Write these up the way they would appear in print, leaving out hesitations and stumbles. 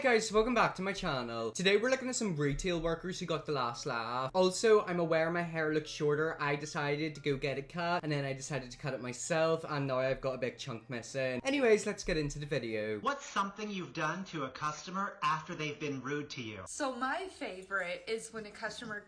guys, welcome back to my channel. Today we're looking at some retail workers who got the last laugh. Also, I'm aware my hair looks shorter. I decided to go get it cut, and then I decided to cut it myself, and now I've got a big chunk missing. Anyways, let's get into the video. What's something you've done to a customer after they've been rude to you? So my favorite is when a customer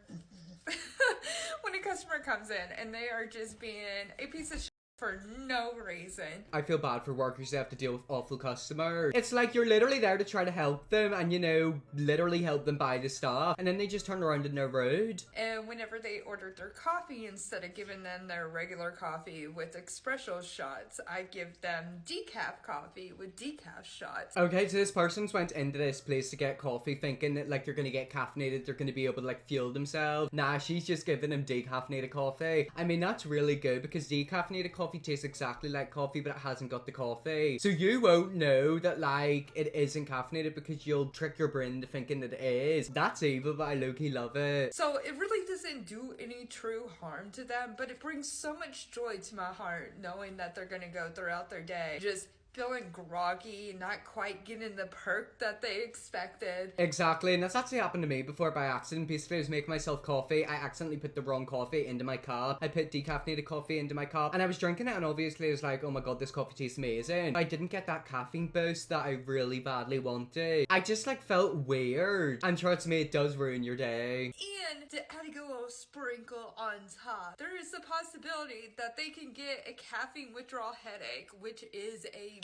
comes in and they are just being a piece of shit for no reason. I feel bad for workers who have to deal with awful customers. It's like you're literally there to try to help them and, you know, literally help them buy the stuff, and then they just turn around and they're rude. And whenever they ordered their coffee, instead of giving them their regular coffee with espresso shots, I give them decaf coffee with decaf shots. Okay, so this person's went into this place to get coffee thinking that like they're gonna get caffeinated, they're gonna be able to like fuel themselves. Nah, she's just giving them decaffeinated coffee. I mean, that's really good because decaffeinated coffee tastes exactly like coffee, but it hasn't got the coffee. So you won't know that like it isn't caffeinated because you'll trick your brain into thinking that it is. That's evil, but I low-key love it. So it really doesn't do any true harm to them, but it brings so much joy to my heart knowing that they're gonna go throughout their day just feeling groggy, not quite getting the perk that they expected. Exactly, and that's actually happened to me before by accident. Basically, I was making myself coffee. I accidentally put the wrong coffee into my cup. I put decaffeinated coffee into my cup, and I was drinking it, and obviously I was like, oh my god, this coffee tastes amazing. I didn't get that caffeine boost that I really badly wanted. I just like felt weird. And trust me, it does ruin your day. And to add a little sprinkle on top, there is the possibility that they can get a caffeine withdrawal headache, which is a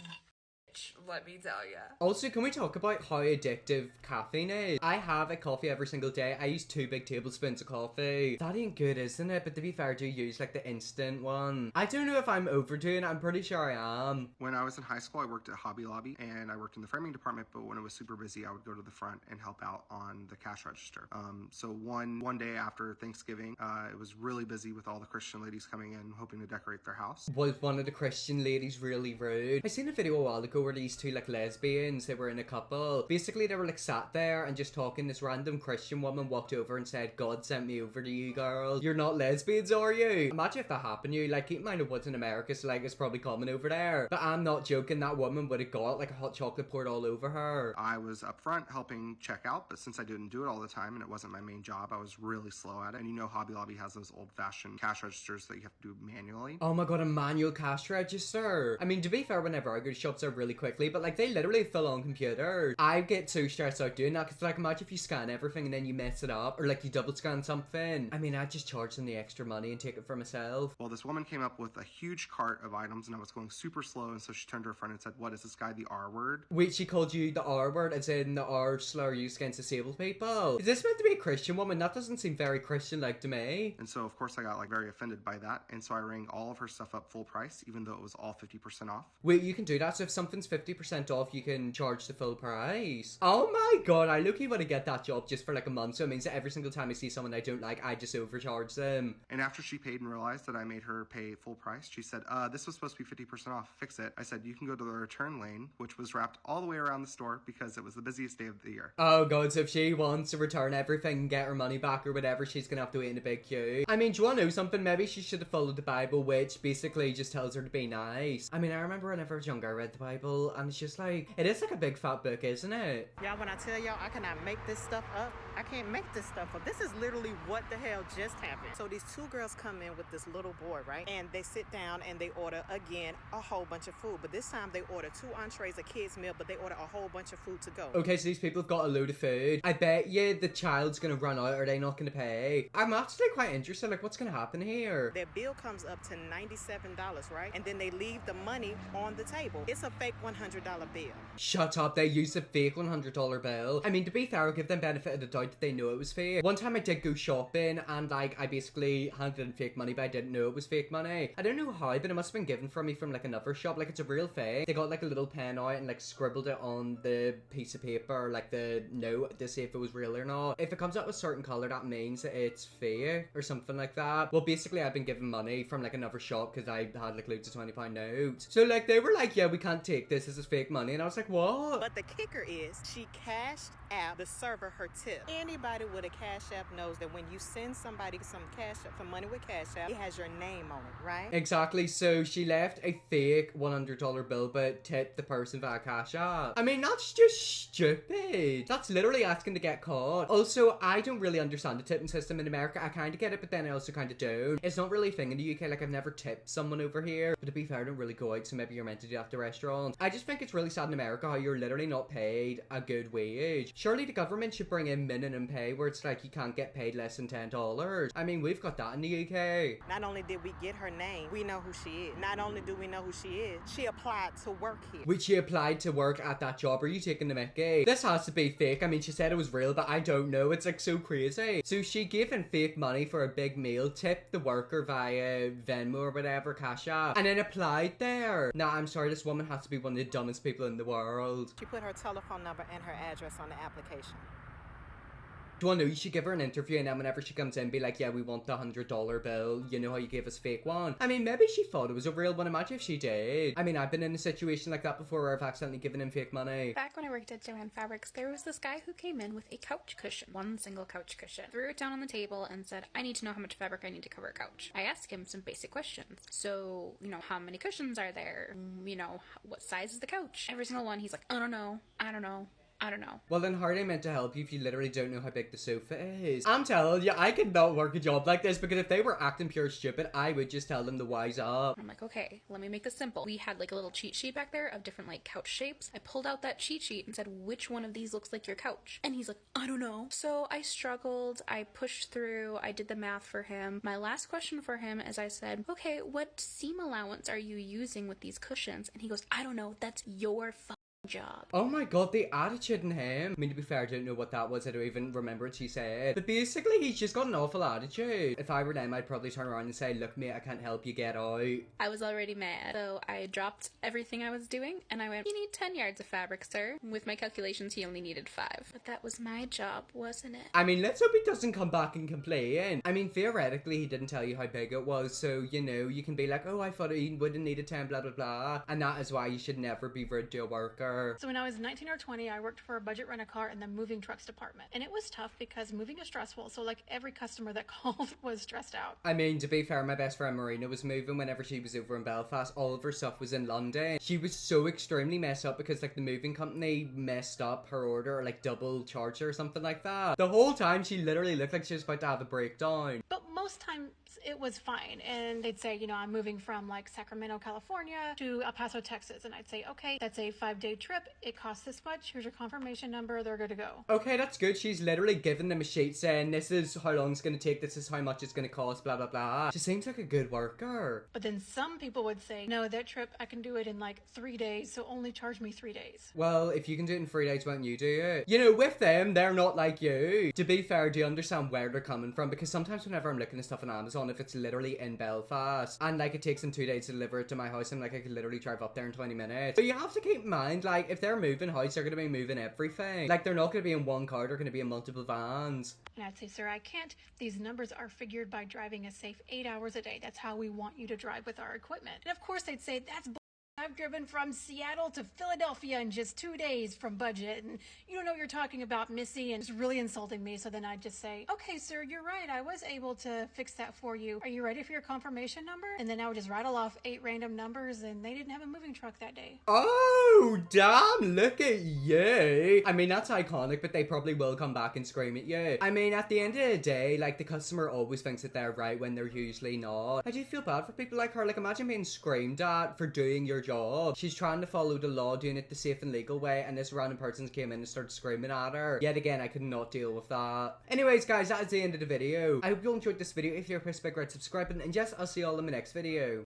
bitch, let me tell ya. Also, can we talk about how addictive caffeine is? I have a coffee every single day. I use 2 big tablespoons of coffee. That ain't good, isn't it? But to be fair, I do use like the instant one. I don't know if I'm overdoing it. I'm pretty sure I am. When I was in high school, I worked at Hobby Lobby and I worked in the framing department, but when it was super busy, I would go to the front and help out on the cash register. So one day after Thanksgiving, it was really busy with all the Christian ladies coming in, hoping to decorate their house. Was one of the Christian ladies really rude? I seen a video a while ago where these two like lesbians, they were in a couple. Basically, they were like sat there and just talking. This random Christian woman walked over and said, God sent me over to you girls. You're not lesbians, are you? Imagine if that happened to you. Like, keep in mind it was in America, so like it's probably common over there. But I'm not joking, that woman would have got like a hot chocolate poured all over her. I was up front helping check out, but since I didn't do it all the time and it wasn't my main job, I was really slow at it. And you know Hobby Lobby has those old-fashioned cash registers that you have to do manually. Oh my god, a manual cash register. I mean, to be fair, whenever I go to shops, they're really quickly, but like they literally fill on computers. I get so stressed out doing that because like imagine if you scan everything and then you mess it up, or like you double scan something. I mean, I'd just charge them the extra money and take it for myself. Well, this woman came up with a huge cart of items and I was going super slow, and so she turned to her friend and said, what is this guy, the R word? Wait, she called you the R word as in the R slur used against disabled people? Is this meant to be a Christian woman? That doesn't seem very Christian-like to me. And so of course I got like very offended by that, and so I rang all of her stuff up full price, even though it was all 50% off. Wait, you can do that? So if something's 50% off, you can charge the full price? Oh my god, I look-y want to get that job just for like a month, so it means that every single time I see someone I don't like, I just overcharge them. And after she paid and realized that I made her pay full price, she said, this was supposed to be 50% off, fix it. I said, you can go to the return lane, which was wrapped all the way around the store because it was the busiest day of the year. Oh god, so if she wants to return everything and get her money back or whatever, she's gonna have to wait in a big queue. I mean, do you wanna know something? Maybe she should have followed the Bible, which basically just tells her to be nice. I mean, I remember whenever I was younger, I read the Bible, and it's just like, it is like a big fat book, isn't it? Y'all, when I tell y'all I cannot make this stuff up, I can't make this stuff up. This is literally what the hell just happened. So these two girls come in with this little boy, right? And they sit down and they order, again, a whole bunch of food. But this time they order 2 entrees, a kid's meal, but they order a whole bunch of food to go. Okay, so these people have got a load of food. I bet you the child's gonna run out. Are they not gonna pay? I'm actually quite interested, like what's gonna happen here? Their bill comes up to $97, right? And then they leave the money on the table. It's a fake $100 bill. Shut up, they used a fake $100 bill. I mean, to be fair, I'll give them benefit of the doubt that they know it was fake. One time I did go shopping and like I basically handed in fake money, but I didn't know it was fake money. I don't know how, but it must have been given for me from like another shop. Like it's a real fake. They got like a little pen out and like scribbled it on the piece of paper, like the note, to see if it was real or not. If it comes out with a certain color, that means that it's fake or something like that. Well, basically I've been given money from like another shop because I had like loads of £20 notes. So like they were like, yeah, we can't take take this. This is fake money. And I was like, what? But the kicker is she cashed out the server her tip. Anybody with a Cash App knows that when you send somebody some money with Cash App, it has your name on it, right? Exactly. So she left a fake $100 bill but tipped the person via Cash App. I mean, that's just stupid. That's literally asking to get caught. Also, I don't really understand the tipping system in America. I kind of get it, but then I also kind of don't. It's not really a thing in the UK. Like, I've never tipped someone over here. But to be fair, I don't really go out, so maybe you're meant to do that at the restaurant. I just think it's really sad in America how you're literally not paid a good wage. Surely the government should bring in minimum pay where it's like you can't get paid less than $10. I mean, we've got that in the UK. Not only did we get her name, we know who she is. Not only do we know who she is, she applied to work here. Which she applied to work at that job. Are you taking the mickey? This has to be fake. I mean, she said it was real, but I don't know. It's like so crazy. So she gave him fake money for a big meal, tipped the worker via Venmo or whatever, Cash App, and then applied there. Nah, I'm sorry, this woman has to be one of the dumbest people in the world. She put her telephone number and her address on the application. Do I know you should give her an interview and then whenever she comes in be like, yeah, we want the $100 bill. You know how you gave us fake one? I mean, maybe she thought it was a real one. Imagine if she did. I mean, I've been in a situation like that before where I've accidentally given him fake money. Back when I worked at Joann Fabrics, there was this guy who came in with a couch cushion, one single couch cushion, threw it down on the table and said, I need to know how much fabric I need to cover a couch. I asked him some basic questions. So, you know, how many cushions are there? You know, what size is the couch? Every single one, he's like, I don't know. Well, then how are they meant to help you if you literally don't know how big the sofa is? I'm telling you, I could not work a job like this because if they were acting pure stupid, I would just tell them to wise up. I'm like, okay, let me make this simple. We had like a little cheat sheet back there of different like couch shapes. I pulled out that cheat sheet and said, which one of these looks like your couch? And he's like, I don't know. So I struggled, I pushed through, I did the math for him. My last question for him is I said, okay, what seam allowance are you using with these cushions? And he goes, I don't know, that's your job. Oh my god, the attitude in him. I mean, to be fair, I don't know what that was. I don't even remember what she said. But basically, he's just got an awful attitude. If I were them, I'd probably turn around and say, look, mate, I can't help you, get out. I was already mad. So I dropped everything I was doing and I went, you need 10 yards of fabric, sir. With my calculations, he only needed 5. But that was my job, wasn't it? I mean, let's hope he doesn't come back and complain. I mean, theoretically, he didn't tell you how big it was. So, you know, you can be like, oh, I thought he would have needed 10, blah, blah, blah. And that is why you should never be rude to a worker. So when I was 19 or 20, I worked for a budget rent-a-car in the moving trucks department. And it was tough because moving is stressful. So like every customer that called was stressed out. I mean, to be fair, my best friend Marina was moving whenever she was over in Belfast. All of her stuff was in London. She was so extremely messed up because like the moving company messed up her order or like double charged her or something like that. The whole time she literally looked like she was about to have a breakdown. But most times it was fine. And they'd say, you know, I'm moving from like Sacramento, California to El Paso, Texas. And I'd say, okay, that's a 5-day trip. It costs this much. Here's your confirmation number. They're good to go. Okay, that's good. She's literally giving them a sheet saying this is how long it's going to take. This is how much it's going to cost, blah, blah, blah. She seems like a good worker. But then some people would say, no, that trip, I can do it in like 3 days. So only charge me 3 days. Well, if you can do it in 3 days, why don't you do it? You know, with them, they're not like you. To be fair, do you understand where they're coming from? Because sometimes whenever I'm looking at stuff on Amazon, if it's literally in Belfast and like it takes them 2 days to deliver it to my house, I'm like, I could literally drive up there in 20 minutes. But you have to keep in mind, like, if they're moving house, they're going to be moving everything. Like, they're not going to be in one car, they're going to be in multiple vans. And I'd say, sir, I can't. These numbers are figured by driving a safe 8 hours a day. That's how we want you to drive with our equipment. And of course they'd say, that's I've driven from Seattle to Philadelphia in just 2 days from budget, and you don't know what you're talking about, Missy, and it's really insulting me. So then I'd just say, okay, sir, you're right. I was able to fix that for you. Are you ready for your confirmation number? And then I would just rattle off 8 random numbers, and they didn't have a moving truck that day. Oh, damn, look at you. I mean, that's iconic, but they probably will come back and scream at you. I mean, at the end of the day, like, the customer always thinks that they're right when they're usually not. I do feel bad for people like her. Like, imagine being screamed at for doing your job. She's trying to follow the law, doing it the safe and legal way, and this random person came in and started screaming at her. Yet again, I could not deal with that. Anyways, guys, that is the end of the video. I hope you all enjoyed this video. If you're a press big red subscribe button, and yes, I'll see you all in my next video.